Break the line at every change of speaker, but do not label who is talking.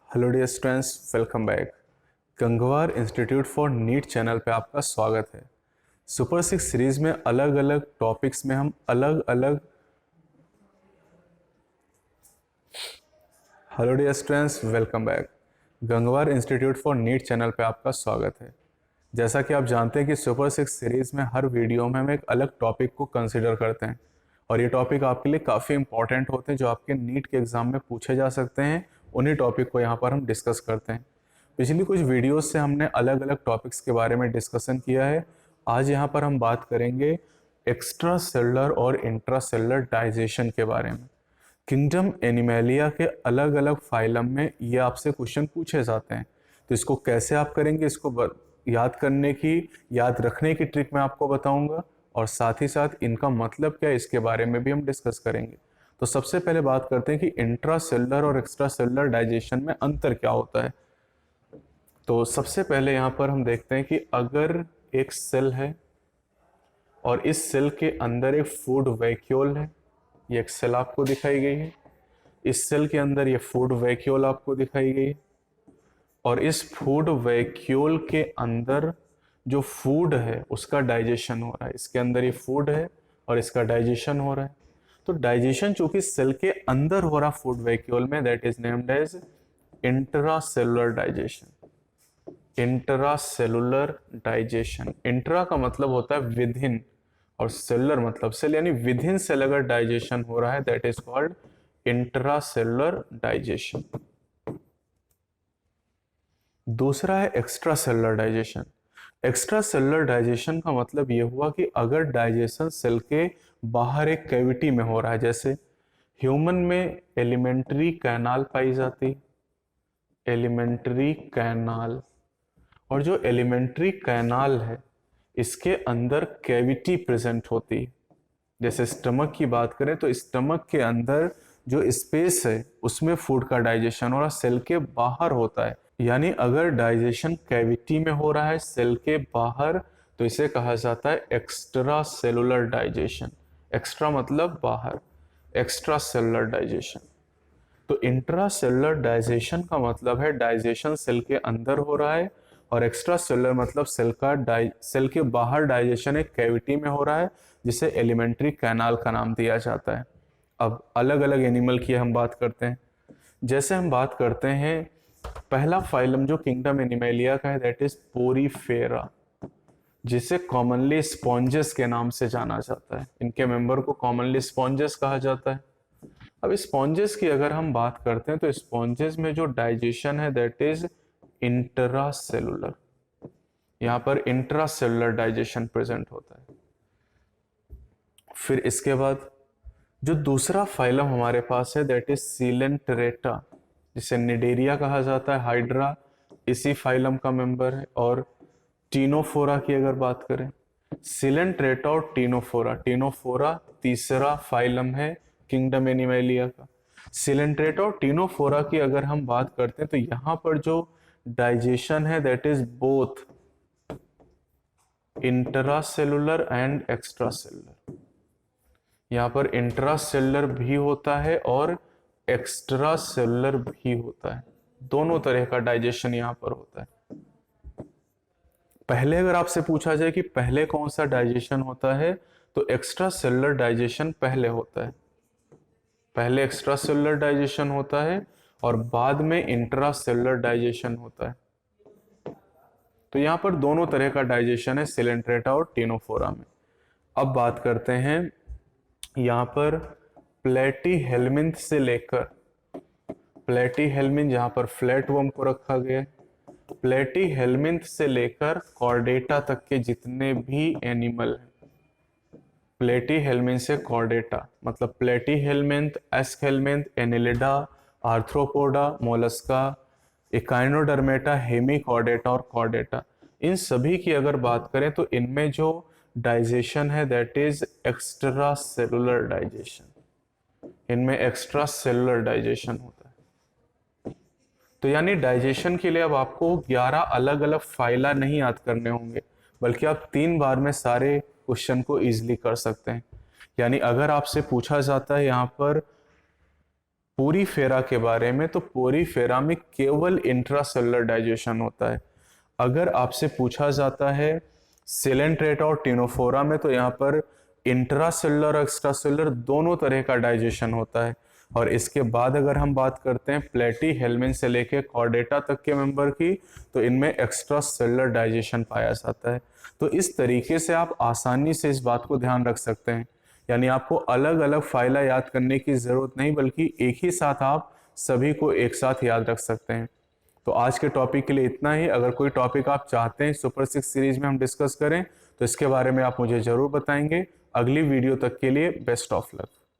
Hello dear students, welcome back. Gangwar institute for NEET channel पे आपका स्वागत है। सुपर 6 सीरीज में अलग अलग टॉपिक्स में हम अलग अलग hello dear students, welcome back. Gangwar institute for NEET channel पे आपका स्वागत है। जैसा कि आप जानते हैं कि सुपर 6 सीरीज में हर वीडियो में हम एक अलग टॉपिक को कंसिडर करते हैं और ये टॉपिक आपके लिए काफ़ी इंपॉर्टेंट होते हैं जो आपके नीट के एग्ज़ाम में पूछे जा सकते हैं। उन्हीं टॉपिक को यहाँ पर हम डिस्कस करते हैं। पिछली कुछ वीडियोस से हमने अलग अलग टॉपिक्स के बारे में डिस्कशन किया है। आज यहाँ पर हम बात करेंगे एक्स्ट्रा सेलुलर और इंट्रा सेलुलर डाइजेशन के बारे में। किंगडम एनिमेलिया के अलग अलग फाइलम में ये आपसे क्वेश्चन पूछे जाते हैं, तो इसको कैसे आप करेंगे, इसको याद करने की, याद रखने की ट्रिक मैं आपको बताऊंगा और साथ ही साथ इनका मतलब क्या है इसके बारे में भी हम डिस्कस करेंगे। तो सबसे पहले बात करते हैं कि इंट्रा सेलुलर और एक्स्ट्रा सेलुलर डाइजेशन में अंतर क्या होता है। तो सबसे पहले यहाँ पर हम देखते हैं कि अगर एक सेल है और इस सेल के अंदर एक फूड वैक्यूल है, ये एक सेल आपको दिखाई गई है, इस सेल के अंदर ये फूड वैक्यूल आपको दिखाई गई है और इस फूड वैक्यूल के अंदर जो फूड है उसका डाइजेशन हो रहा है। इसके अंदर ये फूड है और इसका डाइजेशन हो रहा है। तो डाइजेशन चूंकि सेल के अंदर हो रहा फूड वैक्यूल में, that is named as intracellular digestion. Intracellular digestion, intra का मतलब होता है विद इन और सेलुलर मतलब सेल, यानी विद इन सेल अगर डाइजेशन हो रहा है that is called intracellular digestion. दूसरा है extra cellular digestion. Extra cellular digestion का मतलब यह हुआ कि अगर डाइजेशन सेल के बाहर एक कैविटी में हो रहा है, जैसे ह्यूमन में एलिमेंट्री कैनाल पाई जाती, एलिमेंट्री कैनाल, और जो एलिमेंट्री कैनाल है इसके अंदर कैविटी प्रेजेंट होती है। जैसे स्टमक की बात करें तो स्टमक के अंदर जो स्पेस है उसमें फूड का डाइजेशन हो रहा सेल के बाहर होता है। यानी अगर डाइजेशन कैविटी में हो रहा है सेल के बाहर तो इसे कहा जाता है एक्स्ट्रा सेलुलर डाइजेशन। एक्स्ट्रा मतलब बाहर, एक्स्ट्रा सेलुलर डाइजेशन। तो इंट्रा सेलुलर डाइजेशन का मतलब है डाइजेशन सेल के अंदर हो रहा है और एक्स्ट्रा सेलुलर मतलब सेल के बाहर डाइजेशन एक कैविटी में हो रहा है जिसे एलिमेंट्री कैनाल का नाम दिया जाता है। अब अलग अलग एनिमल की हम बात करते हैं। जैसे हम बात करते हैं पहला फाइलम जो किंगडम एनिमेलिया का है दैट इज पोरीफेरा, जिसे कॉमनली स्पॉन्जेस के नाम से जाना जाता है। इनके मेंबर को कॉमनली स्पॉन्जेस कहा जाता है। अब स्पॉन्जेस की अगर हम बात करते हैं तो स्पॉन्जेस में जो डाइजेशन है दैट इज इंट्रासेलुलर। यहां पर इंट्रासेलुलर डाइजेशन प्रेजेंट होता है। फिर इसके बाद जो दूसरा फाइलम हमारे पास है दैट इज सीलेंटरेटा, जिसे निडेरिया कहा जाता है। हाइड्रा इसी फाइलम का मेंबर है। और टीनोफोरा की अगर बात करें, सीलेंटरेटा और टीनोफोरा, टीनोफोरा तीसरा फाइलम है किंगडम एनिमेलिया का। सीलेंटरेटा और टीनोफोरा की अगर हम बात करते हैं तो यहां पर जो डाइजेशन है that is both intracellular and extracellular. यहाँ पर इंट्रासेलुलर भी होता है और एक्स्ट्रा सेलुलर भी होता है। दोनों तरह का डाइजेशन यहाँ पर होता है। पहले अगर आपसे पूछा जाए कि पहले कौन सा डाइजेशन होता है तो एक्स्ट्रा सेलुलर डाइजेशन पहले होता है। पहले एक्स्ट्रा सेलुलर डाइजेशन होता है और बाद में इंट्रा सेलुलर डाइजेशन होता है। तो यहाँ पर दोनों तरह का डाइजेशन है सीलेंट्रेटा और टीनोफोरा में। अब बात करते हैं यहाँ पर प्लेटीहेल्मिन्थ से लेकर, प्लेटीहेल्मिन्थ जहां पर फ्लैट वर्म को रखा गया है, प्लेटीहेल्मिन्थ से लेकर कॉर्डेटा तक के जितने भी एनिमल हैं, प्लेटीहेल्मिन्थ से कॉर्डेटा मतलब प्लेटीहेल्मिन्थ, एस्केल्मिन्थ, एनिलिडा, आर्थ्रोपोडा, मोलस्का, इकाइनोडर्मेटा, हेमीकॉर्डेटा और कॉर्डेटा, इन सभी की अगर बात करें तो इनमें जो डाइजेशन है that is extra cellular digestion. इनमें एक्स्ट्रा सेलुलर डाइजेशन होता है। तो यानी डाइजेशन के लिए अब आपको 11 अलग अलग फाइला नहीं याद करने होंगे, बल्कि आप 3 बार में सारे क्वेश्चन को इजीली कर सकते हैं। यानी अगर आपसे पूछा जाता है यहाँ पर पोरीफेरा के बारे में, तो पोरीफेरा में केवल इंट्रासेलुलर डाइजेशन होता है। अगर आपसे पूछा जाता है सिलेंट्रेटा और टिनोफोरा में, तो यहाँ पर इंट्रासेलुलर और एक्स्ट्रासेलुलर दोनों तरह का डाइजेशन होता है। और इसके बाद अगर हम बात करते हैं प्लेटी हेलमिन से लेके कॉर्डेटा तक के मेंबर की, तो इनमें एक्स्ट्रा सेलुलर डाइजेशन पाया जाता है। तो इस तरीके से आप आसानी से इस बात को ध्यान रख सकते हैं, यानी आपको अलग अलग फाइला याद करने की ज़रूरत नहीं, बल्कि एक ही साथ आप सभी को एक साथ याद रख सकते हैं। तो आज के टॉपिक के लिए इतना ही। अगर कोई टॉपिक आप चाहते हैं सुपर 6 सीरीज में हम डिस्कस करें, तो इसके बारे में आप मुझे ज़रूर बताएंगे। अगली वीडियो तक के लिए बेस्ट ऑफ लक।